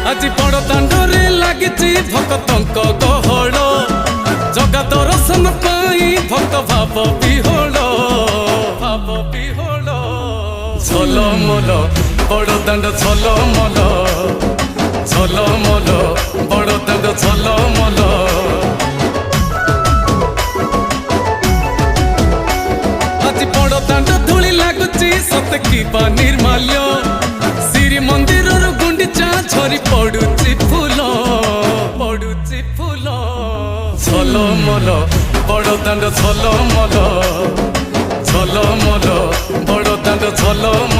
आज बड़ दांडरे लागिची भक्तंक गहळ जगा दर्शन पाई भक्त भाव विहोल झलमल बड़ दांड झलमल झलमल बड़ दांड झलमल आज बड़ दांड धूली लागुची सत कि निर्माल्य श्री मंदिर गुंडीचा झरी पड़ुची फूल झलमल बड़ दांड झलमल झलमल बड़ दांड झलमल।